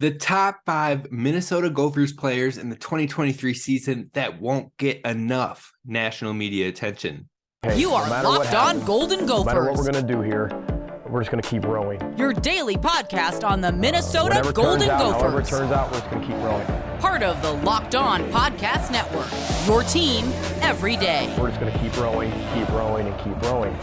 The top 5 Minnesota Gophers players in the 2023 season that won't get enough national media attention. Hey, You are Locked On Golden Gophers. No matter what we're going to do here, we're just going to keep rowing. Your daily podcast on the Minnesota Golden Gophers. However it turns out, we're just going to keep rowing. Part of the Locked On Podcast Network. Your team every day. We're just going to keep rowing, and keep rowing.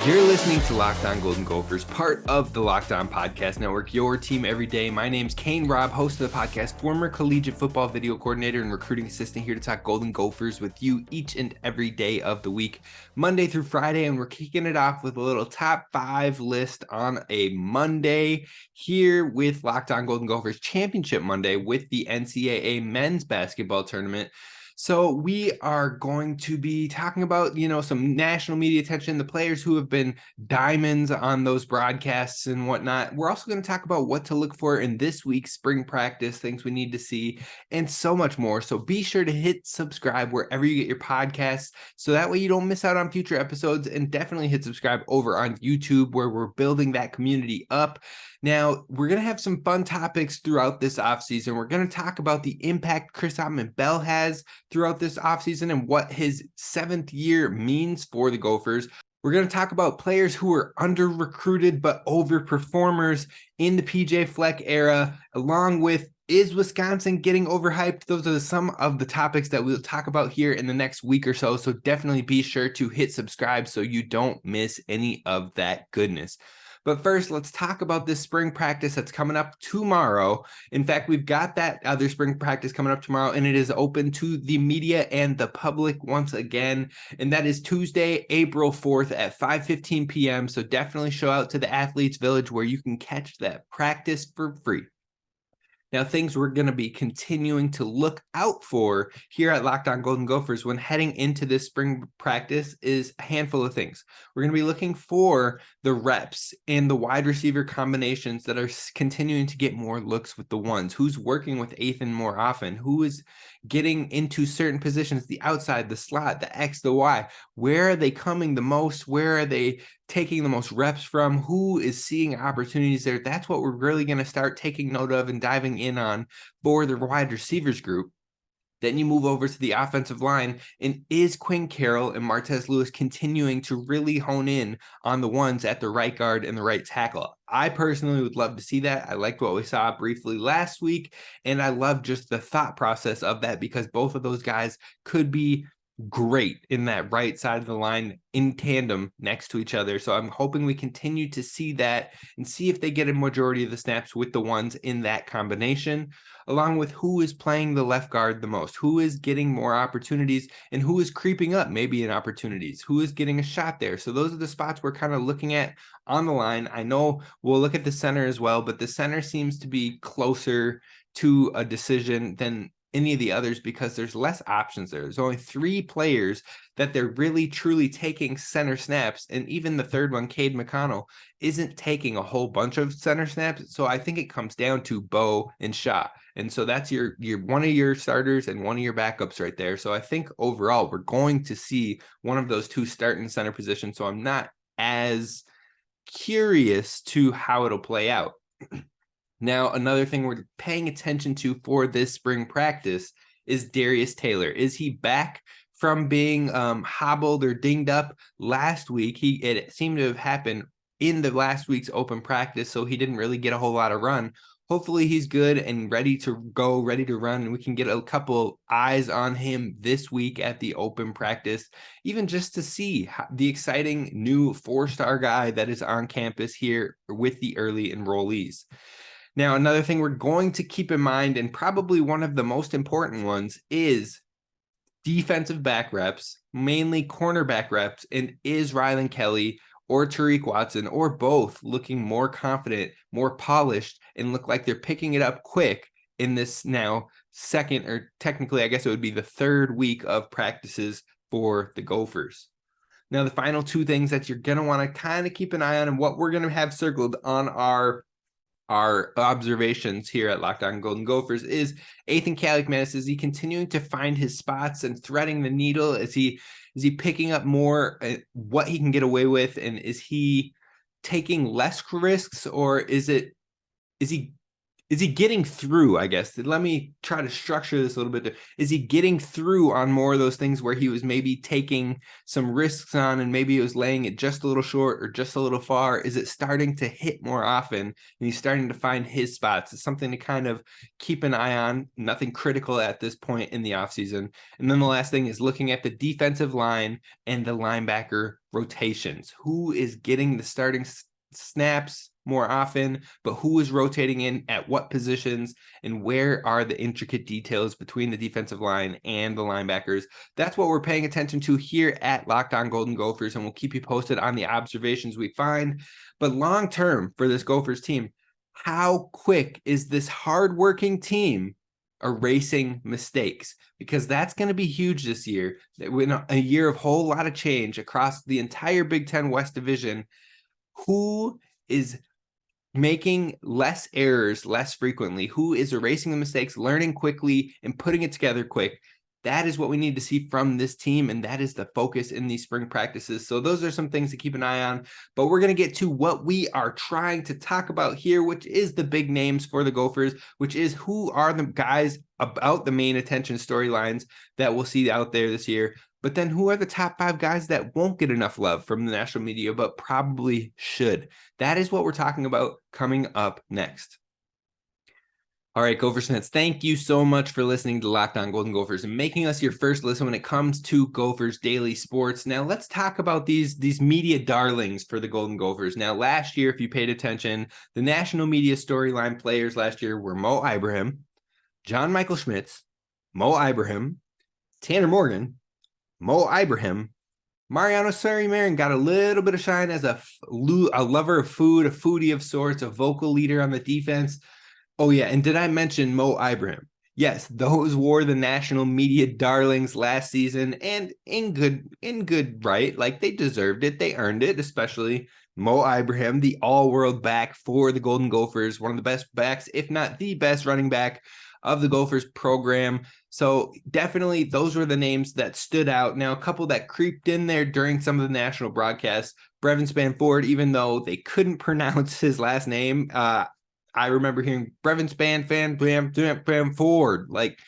You're listening to Locked On Golden Gophers, part of the Locked On Podcast Network, your team every day. My name's Kane Rob, host of the podcast, former collegiate football video coordinator and recruiting assistant, here to talk Golden Gophers with you each and every day of the week, Monday through Friday. And we're kicking it off with a little top 5 list on a Monday here with Locked On Golden Gophers Championship Monday with the NCAA men's basketball tournament. So we are going to be talking about, some national media attention, the players who have been diamonds on those broadcasts and whatnot. We're also going to talk about what to look for in this week's spring practice, things we need to see, and so much more. So be sure to hit subscribe wherever you get your podcasts, so that way you don't miss out on future episodes, and definitely hit subscribe over on YouTube, where we're building that community up. Now, we're going to have some fun topics throughout this offseason. We're going to talk about the impact Chris Autman-Bell has throughout this offseason and what his 7th year means for the Gophers. We're going to talk about players who are under-recruited but overperformers in the PJ Fleck era, along with, is Wisconsin getting overhyped? Those are some of the topics that we'll talk about here in the next week or so. So definitely be sure to hit subscribe so you don't miss any of that goodness. But first, let's talk about this spring practice that's coming up tomorrow. In fact, we've got that other spring practice coming up tomorrow, and it is open to the media and the public once again. And that is Tuesday, April 4th at 5:15 p.m. So definitely show out to the Athletes Village, where you can catch that practice for free. Now, things we're going to be continuing to look out for here at Locked On Golden Gophers when heading into this spring practice is a handful of things. We're going to be looking for the reps and the wide receiver combinations that are continuing to get more looks with the ones. Who's working with Autman more often? Who is getting into certain positions, the outside, the slot, the X, the Y? Where are they coming the most? Where are they taking the most reps from? Who is seeing opportunities there? That's what we're really going to start taking note of and diving in on for the wide receivers group. Then you move over to the offensive line, and is Quinn Carroll and Martez Lewis continuing to really hone in on the ones at the right guard and the right tackle? I personally would love to see that. I liked what we saw briefly last week, and I love just the thought process of that, because both of those guys could be great in that right side of the line in tandem next to each other. So I'm hoping we continue to see that and see if they get a majority of the snaps with the ones in that combination, along with who is playing the left guard the most, who is getting more opportunities, and who is creeping up maybe in opportunities, who is getting a shot there. So those are the spots we're kind of looking at on the line. I know we'll look at the center as well, but the center seems to be closer to a decision than any of the others, because there's less options there. There's only 3 players that they're really truly taking center snaps, and even the third one, Cade McConnell, isn't taking a whole bunch of center snaps. So I think it comes down to Bo and Shaw, and so that's your one of your starters and one of your backups right there. So I think overall we're going to see one of those 2 start in center position. So I'm not as curious to how it'll play out. Now, another thing we're paying attention to for this spring practice is Darius Taylor. Is he back from being hobbled or dinged up last week? It seemed to have happened in the last week's open practice, so he didn't really get a whole lot of run. Hopefully he's good and ready to go, ready to run, and we can get a couple eyes on him this week at the open practice, even just to see the exciting new 4-star guy that is on campus here with the early enrollees. Now, another thing we're going to keep in mind, and probably one of the most important ones, is defensive back reps, mainly cornerback reps, and is Rylan Kelly or Tariq Watson or both looking more confident, more polished, and look like they're picking it up quick in this now second, or technically I guess it would be the 3rd week of practices for the Gophers. Now, the final 2 things that you're going to want to kind of keep an eye on, and what we're going to have circled on our observations here at Locked On Golden Gophers, is Ethan Kaliakmanis. Is he continuing to find his spots and threading the needle? Is he Is he picking up more what he can get away with? And is he taking less risks, or is he getting through, I guess? Let me try to structure this a little bit. Is he getting through on more of those things where he was maybe taking some risks on and maybe it was laying it just a little short or just a little far? Is it starting to hit more often and he's starting to find his spots? It's something to kind of keep an eye on. Nothing critical at this point in the offseason. And then the last thing is looking at the defensive line and the linebacker rotations. Who is getting the starting snaps more often, but who is rotating in at what positions, and where are the intricate details between the defensive line and the linebackers? That's what we're paying attention to here at Locked On Golden Gophers, and we'll keep you posted on the observations we find. But long term for this Gophers team, how quick is this hardworking team erasing mistakes? Because that's going to be huge this year. In a year of whole lot of change across the entire Big Ten West Division, who is making less errors less frequently, who is erasing the mistakes, learning quickly, and putting it together quick? That is what we need to see from this team, and that is the focus in these spring practices. So those are some things to keep an eye on, but we're going to get to what we are trying to talk about here, which is the big names for the Gophers, which is who are the guys about the main attention storylines that we'll see out there this year. But then who are the top 5 guys that won't get enough love from the national media, but probably should? That is what we're talking about coming up next. All right, Gophers fans, thank you so much for listening to Locked On Golden Gophers and making us your first listen when it comes to Gophers daily sports. Now, let's talk about these media darlings for the Golden Gophers. Now, last year, if you paid attention, the national media storyline players last year were Mo Ibrahim, John Michael Schmitz, Mo Ibrahim, Tanner Morgan, Mo Ibrahim, Mariano Sari-Marin got a little bit of shine as a lover of food, a foodie of sorts, a vocal leader on the defense. Oh yeah, and did I mention Mo Ibrahim? Yes, those were the national media darlings last season, and in good right, like they deserved it, they earned it, especially Mo Ibrahim, the all-world back for the Golden Gophers, one of the best backs, if not the best running back of the Gophers program. So definitely those were the names that stood out. Now, a couple that creeped in there during some of the national broadcasts, Brevin Spann-Ford, even though they couldn't pronounce his last name, I remember hearing Brevin Spann-Ford. Like,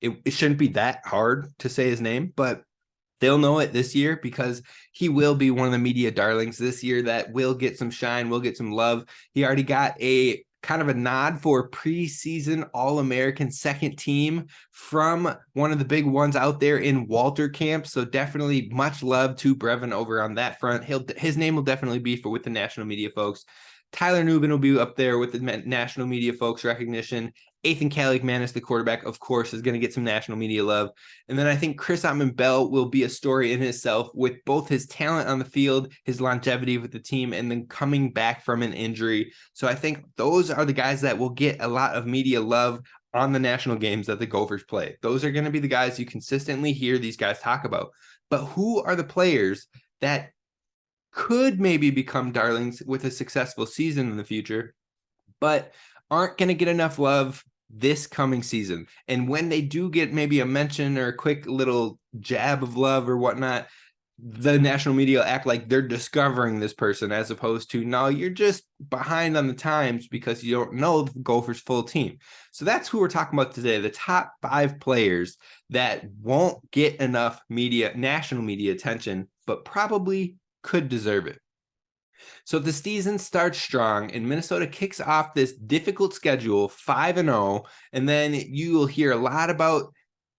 it shouldn't be that hard to say his name, but they'll know it this year because he will be one of the media darlings this year that will get some shine, will get some love. He already got a kind of a nod for preseason All-American second team from one of the big ones out there in Walter Camp. So definitely much love to Brevin over on that front. His name will definitely be with the national media folks. Tyler Nubin will be up there with the national media folks recognition. Ethan Kaliakmanis, the quarterback, of course, is going to get some national media love. And then I think Autman-Bell will be a story in itself with both his talent on the field, his longevity with the team, and then coming back from an injury. So I think those are the guys that will get a lot of media love on the national games that the Gophers play. Those are going to be the guys you consistently hear these guys talk about. But who are the players that could maybe become darlings with a successful season in the future, but aren't going to get enough love this coming season? And when they do get maybe a mention or a quick little jab of love or whatnot, the national media act like they're discovering this person, as opposed to, no, you're just behind on the times because you don't know the Gophers full team. So that's who we're talking about today, the top 5 players that won't get enough national media attention, but probably could deserve it. So if the season starts strong and Minnesota kicks off this difficult schedule 5-0, and then you will hear a lot about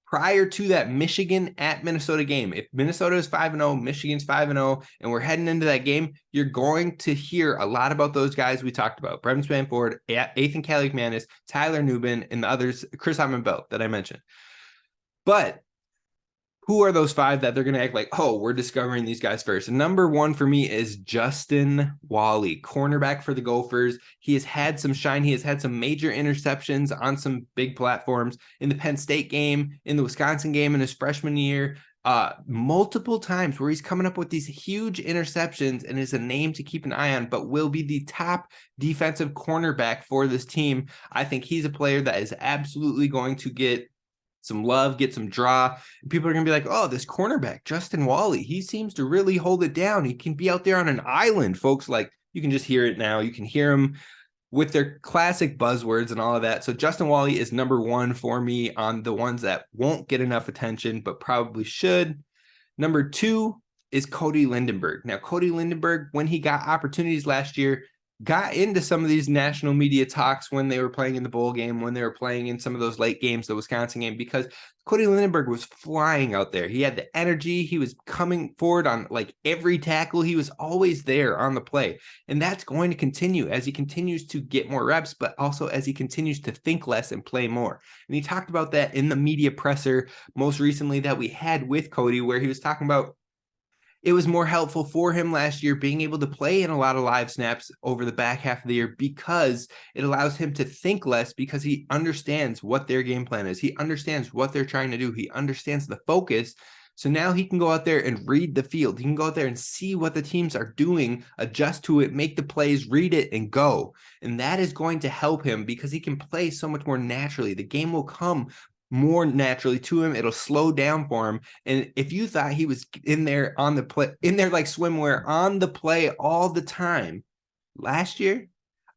prior to that Michigan at Minnesota game. If Minnesota is 5-0, Michigan's 5-0, and we're heading into that game, you're going to hear a lot about those guys we talked about: Brevin Spann-Ford, Ethan Kaliakmanis, Tyler Nubin, and the others, Autman-Bell that I mentioned. But who are those 5 that they're going to act like, oh, we're discovering these guys first? And number 1 for me is Justin Wally, cornerback for the Gophers. He has had some shine. He has had some major interceptions on some big platforms in the Penn State game, in the Wisconsin game in his freshman year, multiple times where he's coming up with these huge interceptions and is a name to keep an eye on, but will be the top defensive cornerback for this team. I think he's a player that is absolutely going to get some love, get some draw. People are going to be like, oh, this cornerback, Justin Wally, he seems to really hold it down. He can be out there on an island, folks. Like, you can just hear it now. You can hear him with their classic buzzwords and all of that. So Justin Wally is number one for me on the ones that won't get enough attention, but probably should. Number two is Cody Lindenberg. Now, Cody Lindenberg, when he got opportunities last year, got into some of these national media talks when they were playing in the bowl game, when they were playing in some of those late games, the Wisconsin game, because Cody Lindenberg was flying out there. He had the energy. He was coming forward on like every tackle. He was always there on the play. And that's going to continue as he continues to get more reps, but also as he continues to think less and play more. And he talked about that in the media presser most recently that we had with Cody, where he was talking about it was more helpful for him last year being able to play in a lot of live snaps over the back half of the year because it allows him to think less because he understands what their game plan is. He understands what they're trying to do. He understands the focus. So now he can go out there and read the field. He can go out there and see what the teams are doing, adjust to it, make the plays, read it, and go. And that is going to help him because he can play so much more naturally. The game will come more naturally to him. It'll slow down for him. And if you thought he was in there on the play, in there like swimwear on the play all the time last year,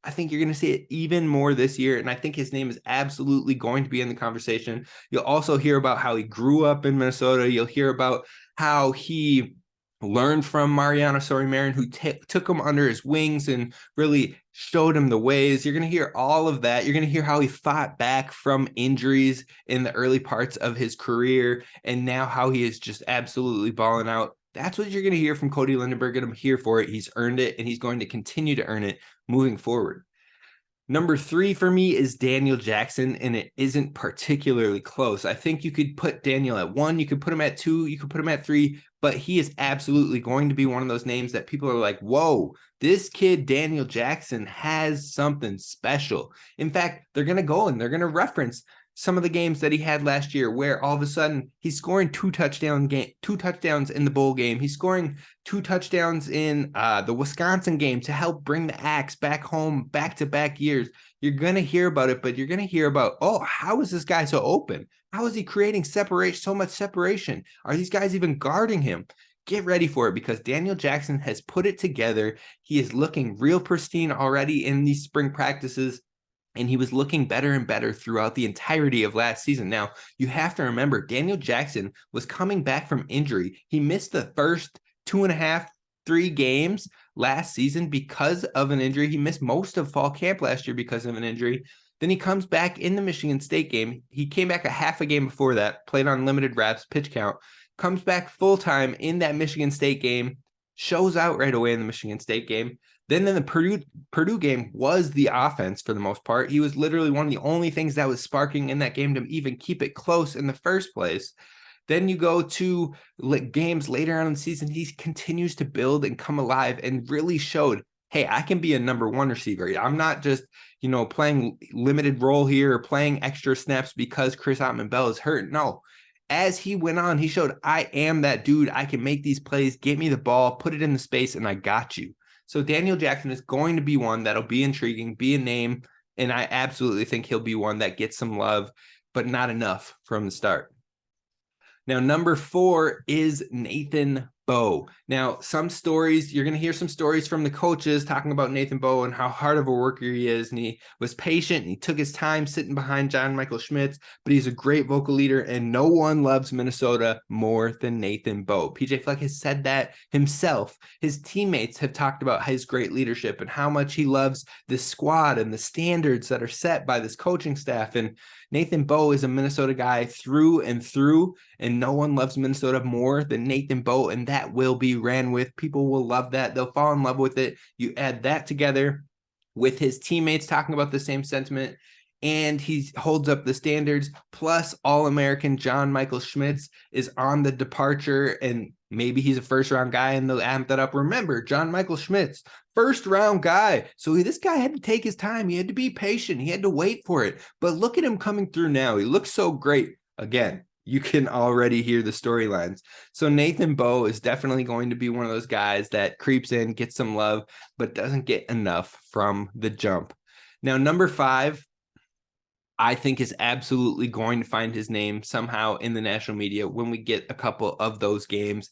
I think you're going to see it even more this year. And I think his name is absolutely going to be in the conversation. You'll also hear about how he grew up in Minnesota. You'll hear about how he learned from Mariano Sori-Marin, who took him under his wings and really showed him the ways. You're going to hear all of that. You're going to hear how he fought back from injuries in the early parts of his career, and now how he is just absolutely balling out. That's what you're going to hear from Cody Lindenberg, and I'm here for it. He's earned it, and he's going to continue to earn it moving forward. Number three for me is Daniel Jackson, and it isn't particularly close. I think you could put Daniel at 1, you could put him at 2, you could put him at 3, but he is absolutely going to be one of those names that people are like, whoa, this kid, Daniel Jackson, has something special. In fact, they're going to go and they're going to reference some of the games that he had last year where all of a sudden he's scoring two touchdowns in the bowl game. He's scoring 2 touchdowns in the Wisconsin game to help bring the Axe back home back-to-back years. You're going to hear about it, but you're going to hear about, oh, how is this guy so open? How is he creating so much separation? Are these guys even guarding him? Get ready for it because Daniel Jackson has put it together. He is looking real pristine already in these spring practices. And he was looking better and better throughout the entirety of last season. Now, you have to remember, Daniel Jackson was coming back from injury. He missed the first 2.5, 3 games last season because of an injury. He missed most of fall camp last year because of an injury. Then he comes back in the Michigan State game. He came back a half a game before that, played on limited reps, pitch count, comes back full-time in that Michigan State game, shows out right away in the Michigan State game. Then in the Purdue game was the offense for the most part. He was literally one of the only things that was sparking in that game to even keep it close in the first place. Then you go to games later on in the season, he continues to build and come alive and really showed, hey, I can be a number 1 receiver. I'm not just, playing limited role here or playing extra snaps because Chris Autman-Bell is hurt. No. As he went on, he showed, I am that dude. I can make these plays, get me the ball, put it in the space, and I got you. So Daniel Jackson is going to be one that'll be intriguing, be a name, and I absolutely think he'll be one that gets some love, but not enough from the start. Now, number 4 is Nathan Boe. Now, you're going to hear some stories from the coaches talking about Nathan Boe and how hard of a worker he is. And he was patient and he took his time sitting behind John Michael Schmitz, but he's a great vocal leader and no one loves Minnesota more than Nathan Boe. PJ Fleck has said that himself. His teammates have talked about his great leadership and how much he loves this squad and the standards that are set by this coaching staff. And Nathan Boe is a Minnesota guy through and through, and no one loves Minnesota more than Nathan Boe, and that will be ran with. People will love that. They'll fall in love with it. You add that together with his teammates talking about the same sentiment, and he holds up the standards, plus All-American John Michael Schmitz is on the departure, and maybe he's a first-round guy, and they'll amp that up. Remember, John Michael Schmitz, first-round guy. So this guy had to take his time. He had to be patient. He had to wait for it. But look at him coming through now. He looks so great. Again, you can already hear the storylines. So Nathan Boe is definitely going to be one of those guys that creeps in, gets some love, but doesn't get enough from the jump. Now, number 5, I think is absolutely going to find his name somehow in the national media when we get a couple of those games.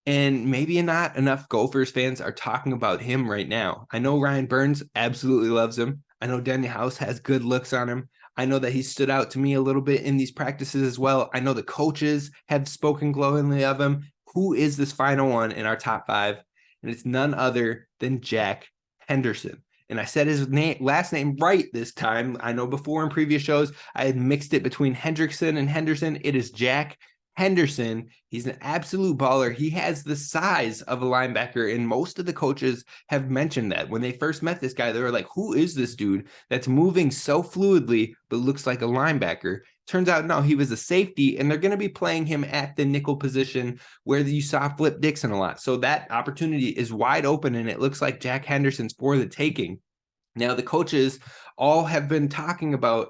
And maybe not enough Gophers fans are talking about him right now. I know Ryan Burns absolutely loves him. I know Daniel House has good looks on him. I know that he stood out to me a little bit in these practices as well. I know the coaches have spoken glowingly of him. Who is this final one in our top 5? And it's none other than Jack Henderson. And I said his last name right this time. I know before in previous shows, I had mixed it between Hendrickson and Henderson. It is Jack Henderson. He's an absolute baller. He has the size of a linebacker, and most of the coaches have mentioned that. When they first met this guy, they were like, who is this dude that's moving so fluidly but looks like a linebacker? Turns out, no, he was a safety, and they're going to be playing him at the nickel position where you saw Flip Dixon a lot. So that opportunity is wide open, and it looks like Jack Henderson's for the taking. Now, the coaches all have been talking about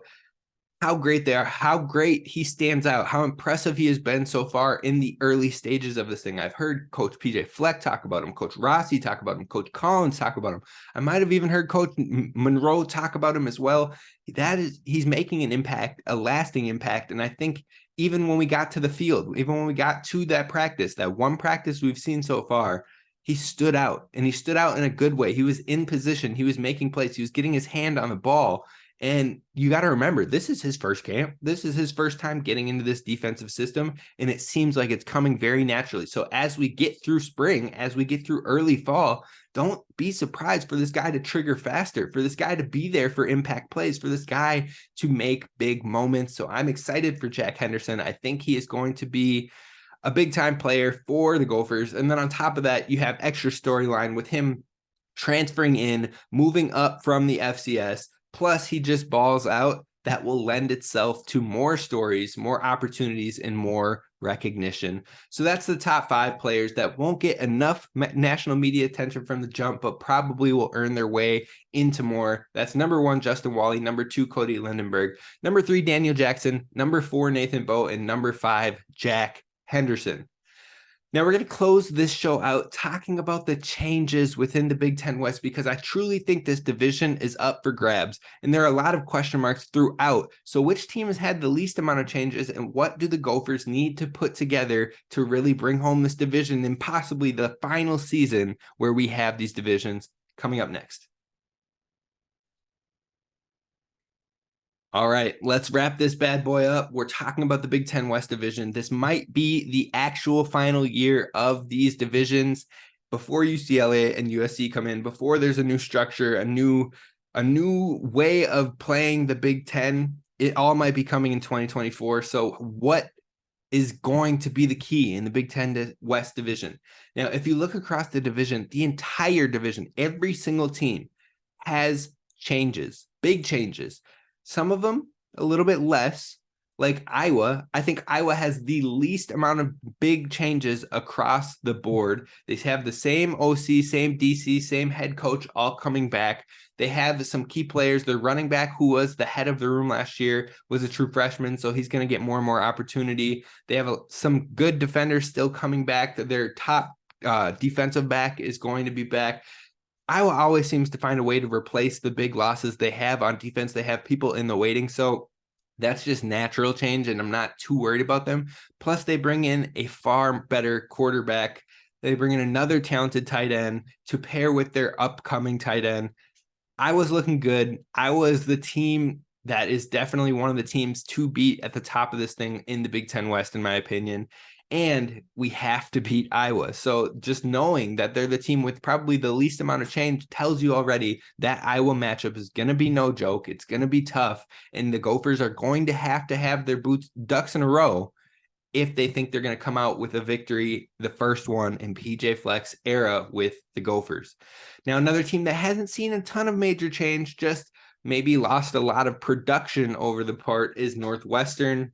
how great they are, how great he stands out, how impressive he has been so far in the early stages of this thing. I've heard Coach PJ Fleck talk about him, Coach Rossi talk about him, Coach Collins talk about him. I might have even heard Coach Monroe talk about him as well. He's making an impact, a lasting impact. And I think even when we got to the field, even when we got to that practice, that one practice we've seen so far, he stood out, and he stood out in a good way. He was in position. He was making plays. He was getting his hand on the ball. And you got to remember, this is his first camp. This is his first time getting into this defensive system, and it seems like it's coming very naturally. So as we get through spring, as we get through early fall, don't be surprised for this guy to trigger faster, for this guy to be there for impact plays, for this guy to make big moments. So I'm excited for Jack Henderson. I think he is going to be a big-time player for the Gophers. And then on top of that, you have extra storyline with him transferring in, moving up from the FCS. Plus, he just balls out. That will lend itself to more stories, more opportunities, and more recognition. So that's the top 5 players that won't get enough national media attention from the jump, but probably will earn their way into more. That's number 1, Justin Wally. Number 2, Cody Lindenberg. Number 3, Daniel Jackson. Number 4, Nathan Bowe. And number 5, Jack Henderson. Now we're going to close this show out talking about the changes within the Big Ten West, because I truly think this division is up for grabs, and there are a lot of question marks throughout. So which team has had the least amount of changes, and what do the Gophers need to put together to really bring home this division and possibly the final season where we have these divisions? Coming up next. All right, let's wrap this bad boy up. We're talking about the Big Ten West division. This might be the actual final year of these divisions before UCLA and USC come in, before there's a new structure, a new way of playing the Big Ten. It all might be coming in 2024. So what is going to be the key in the Big Ten West division? Now, if you look across the division, the entire division, every single team has changes, big changes. Some of them a little bit less, like Iowa. I think Iowa has the least amount of big changes across the board. They have the same OC, same DC, same head coach, all coming back. They have some key players. Their running back, who was the head of the room last year, was a true freshman, so he's going to get more and more opportunity. They have some good defenders still coming back. Their top defensive back is going to be back. Iowa always seems to find a way to replace the big losses they have on defense. They have people in the waiting, so that's just natural change, and I'm not too worried about them. Plus, they bring in a far better quarterback. They bring in another talented tight end to pair with their upcoming tight end. Iowa's looking good. Iowa is the team that is definitely one of the teams to beat at the top of this thing in the Big Ten West, in my opinion. And we have to beat Iowa. So just knowing that they're the team with probably the least amount of change tells you already that Iowa matchup is going to be no joke. It's going to be tough. And the Gophers are going to have their ducks in a row if they think they're going to come out with a victory, the first one in PJ Fleck's era with the Gophers. Now, another team that hasn't seen a ton of major change, just maybe lost a lot of production over the part, is Northwestern.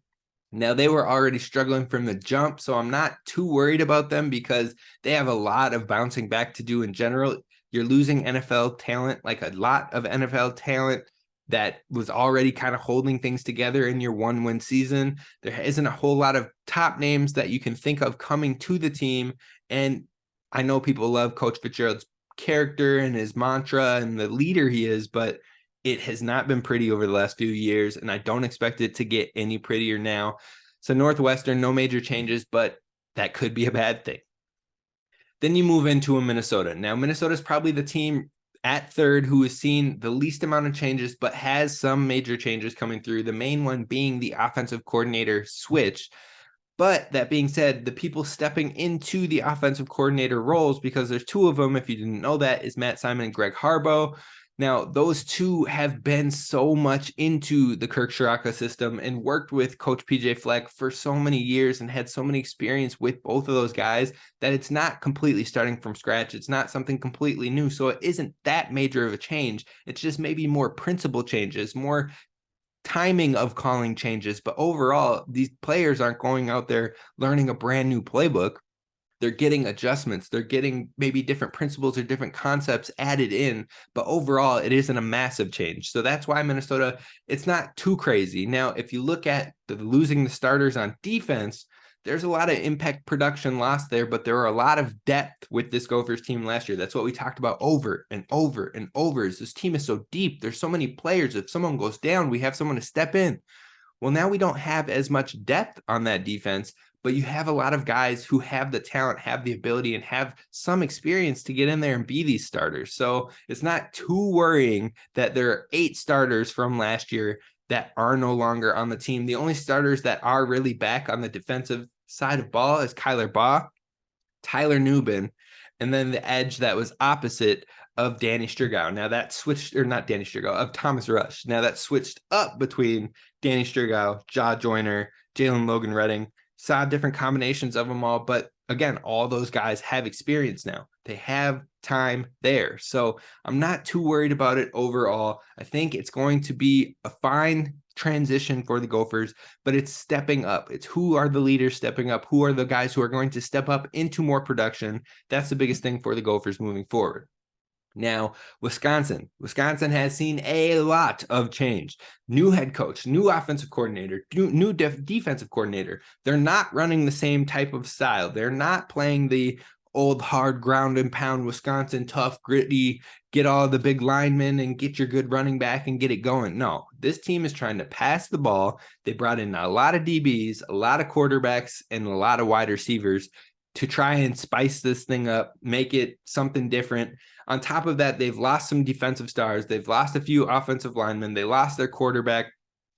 Now, they were already struggling from the jump, so I'm not too worried about them because they have a lot of bouncing back to do in general. You're losing NFL talent, like a lot of NFL talent that was already kind of holding things together in your 1-win season. There isn't a whole lot of top names that you can think of coming to the team. And I know people love Coach Fitzgerald's character and his mantra and the leader he is, but It has not been pretty over the last few years, and I don't expect it to get any prettier now. So Northwestern, no major changes, but that could be a bad thing. Then you move into a Minnesota. Now, Minnesota is probably the team at third who has seen the least amount of changes, but has some major changes coming through. The main one being the offensive coordinator switch. But that being said, the people stepping into the offensive coordinator roles, because there's two of them, if you didn't know that, is Matt Simon and Greg Harbaugh. Now, those two have been so much into the Kirk Ciarrocca system and worked with Coach PJ Fleck for so many years and had so many experience with both of those guys that it's not completely starting from scratch. It's not something completely new. So it isn't that major of a change. It's just maybe more principle changes, more timing of calling changes. But overall, these players aren't going out there learning a brand new playbook. They're getting adjustments. They're getting maybe different principles or different concepts added in, but overall it isn't a massive change. So that's why Minnesota, it's not too crazy. Now, if you look at losing the starters on defense, there's a lot of impact production lost there, but there were a lot of depth with this Gophers team last year. That's what we talked about over and over and over. Is this team is so deep. There's so many players. If someone goes down, we have someone to step in. Well, now we don't have as much depth on that defense, but you have a lot of guys who have the talent, have the ability, and have some experience to get in there and be these starters. So it's not too worrying that there are 8 starters from last year that are no longer on the team. The only starters that are really back on the defensive side of ball is Kyler Baugh, Tyler Nubin, and then the edge that was opposite of Danny Sturgow. Now that switched, or not Danny Sturgow, of Thomas Rush. Now that switched up between Danny Sturgow, Ja Joyner, Jalen Logan Redding. Saw different combinations of them all, but again, all those guys have experience now. They have time there. So I'm not too worried about it overall. I think it's going to be a fine transition for the Gophers, but it's stepping up. It's who are the leaders stepping up? Who are the guys who are going to step up into more production? That's the biggest thing for the Gophers moving forward. Now, Wisconsin has seen a lot of change. New head coach, new offensive coordinator, new defensive coordinator. They're not running the same type of style. They're not playing the old hard ground and pound Wisconsin, tough, gritty, get all the big linemen and get your good running back and get it going. No, this team is trying to pass the ball. They brought in a lot of DBs, a lot of quarterbacks, and a lot of wide receivers to try and spice this thing up, make it something different. On top of that, they've lost some defensive stars. They've lost a few offensive linemen. They lost their quarterback.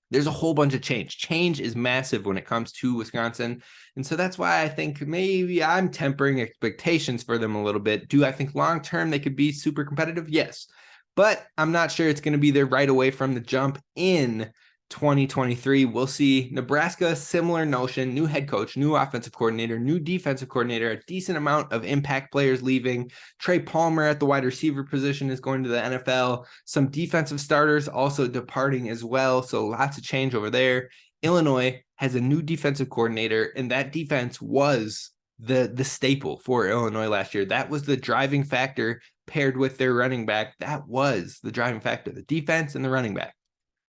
There's a whole bunch of change. Change is massive when it comes to Wisconsin. And so that's why I think maybe I'm tempering expectations for them a little bit. Do I think long-term they could be super competitive? Yes. But I'm not sure it's going to be there right away from the jump in 2023. We'll see. Nebraska, similar notion, new head coach, new offensive coordinator, new defensive coordinator, a decent amount of impact players leaving. Trey Palmer at the wide receiver position is going to the NFL. Some defensive starters also departing as well. So lots of change over there. Illinois has a new defensive coordinator, and that defense was the staple for Illinois last year. That was the driving factor paired with their running back. That was the driving factor, the defense and the running back.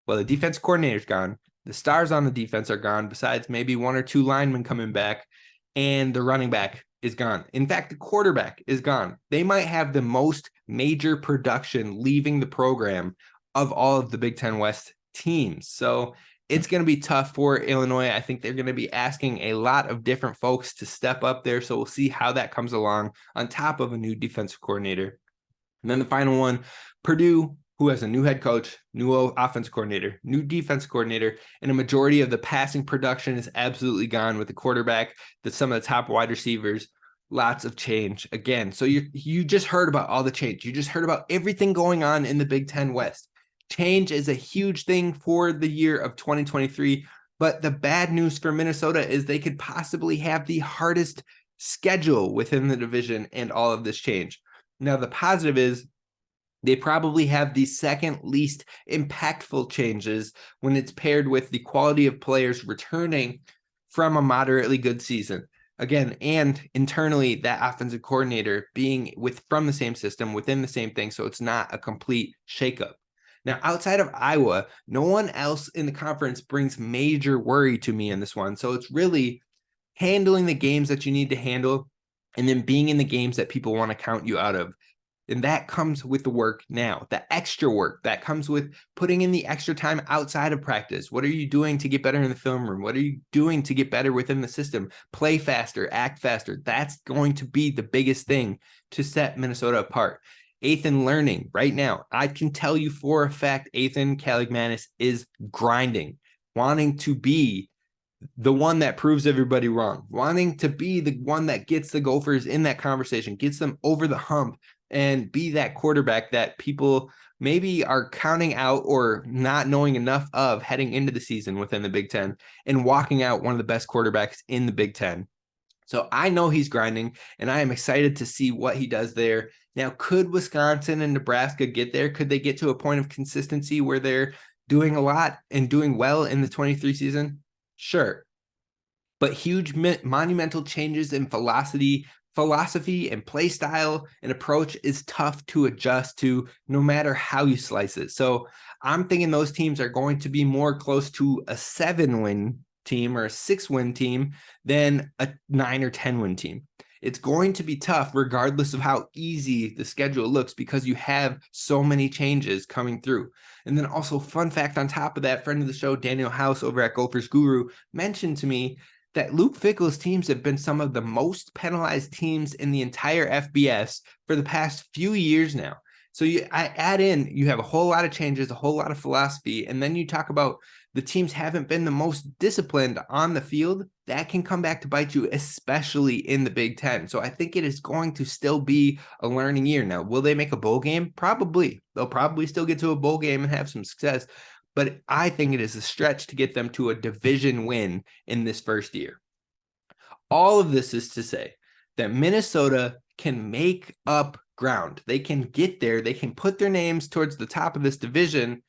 Well, the defense coordinator's gone. The stars on the defense are gone, besides maybe 1 or 2 linemen coming back, and the running back is gone. In fact, the quarterback is gone. They might have the most major production leaving the program of all of the Big Ten West teams. So it's going to be tough for Illinois. I think they're going to be asking a lot of different folks to step up there. So we'll see how that comes along on top of a new defensive coordinator. And then the final one, Purdue, who has a new head coach, new offensive coordinator, new defense coordinator, and a majority of the passing production is absolutely gone with the quarterback, some of the top wide receivers. Lots of change again. So you just heard about all the change. You just heard about everything going on in the Big Ten West. Change is a huge thing for the year of 2023. But the bad news for Minnesota is they could possibly have the hardest schedule within the division and all of this change. Now, the positive is they probably have the second least impactful changes when it's paired with the quality of players returning from a moderately good season. Again, and internally, that offensive coordinator being from the same system, within the same thing, so it's not a complete shakeup. Now, outside of Iowa, no one else in the conference brings major worry to me in this one. So it's really handling the games that you need to handle and then being in the games that people want to count you out of. And that comes with the work now, the extra work that comes with putting in the extra time outside of practice. What are you doing to get better in the film room? What are you doing to get better within the system? Play faster, act faster. That's going to be the biggest thing to set Minnesota apart. Ethan learning right now. I can tell you for a fact, Ethan Kaligmanis is grinding, wanting to be the one that proves everybody wrong, wanting to be the one that gets the Gophers in that conversation, gets them over the hump, and be that quarterback that people maybe are counting out or not knowing enough of heading into the season within the Big Ten and walking out one of the best quarterbacks in the Big Ten. So I know he's grinding, and I am excited to see what he does there. Now, could Wisconsin and Nebraska get there? Could they get to a point of consistency where they're doing a lot and doing well in the 23 season? Sure. But huge monumental changes in philosophy and play style and approach is tough to adjust to no matter how you slice it. So I'm thinking those teams are going to be more close to a 7-win team or a 6-win team than a 9 or 10-win team. It's going to be tough regardless of how easy the schedule looks because you have so many changes coming through. And then also, fun fact on top of that, friend of the show, Daniel House over at Gophers Guru, mentioned to me that Luke Fickell's teams have been some of the most penalized teams in the entire FBS for the past few years now. So I add in, you have a whole lot of changes, a whole lot of philosophy, and then you talk about the teams haven't been the most disciplined on the field. That can come back to bite you, especially in the Big Ten. So I think it is going to still be a learning year. Now, will they make a bowl game? Probably. They'll probably still get to a bowl game and have some success. But I think it is a stretch to get them to a division win in this first year. All of this is to say that Minnesota can make up ground. They can get there. They can put their names towards the top of this division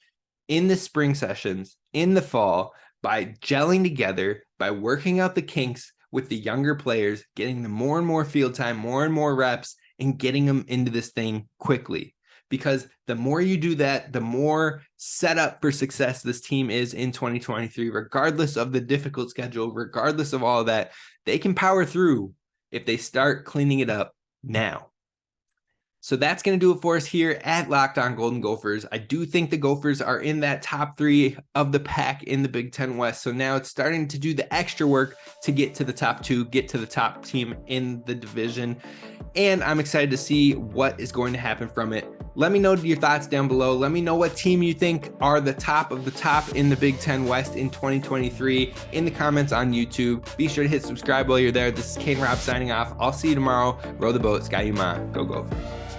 in the spring sessions, in the fall, by gelling together, by working out the kinks with the younger players, getting them more and more field time, more and more reps, and getting them into this thing quickly. Because the more you do that, the more set up for success this team is in 2023, regardless of the difficult schedule, regardless of all of that. They can power through if they start cleaning it up now. So that's going to do it for us here at Locked On Golden Gophers. I do think the Gophers are in that top 3 of the pack in the Big Ten West. So now it's starting to do the extra work to get to the top 2, get to the top team in the division. And I'm excited to see what is going to happen from it. Let me know your thoughts down below. Let me know what team you think are the top of the top in the Big Ten West in 2023 in the comments on YouTube. Be sure to hit subscribe while you're there. This is Kane Rob signing off. I'll see you tomorrow. Row the boat. Sky Uma. Go Gophers.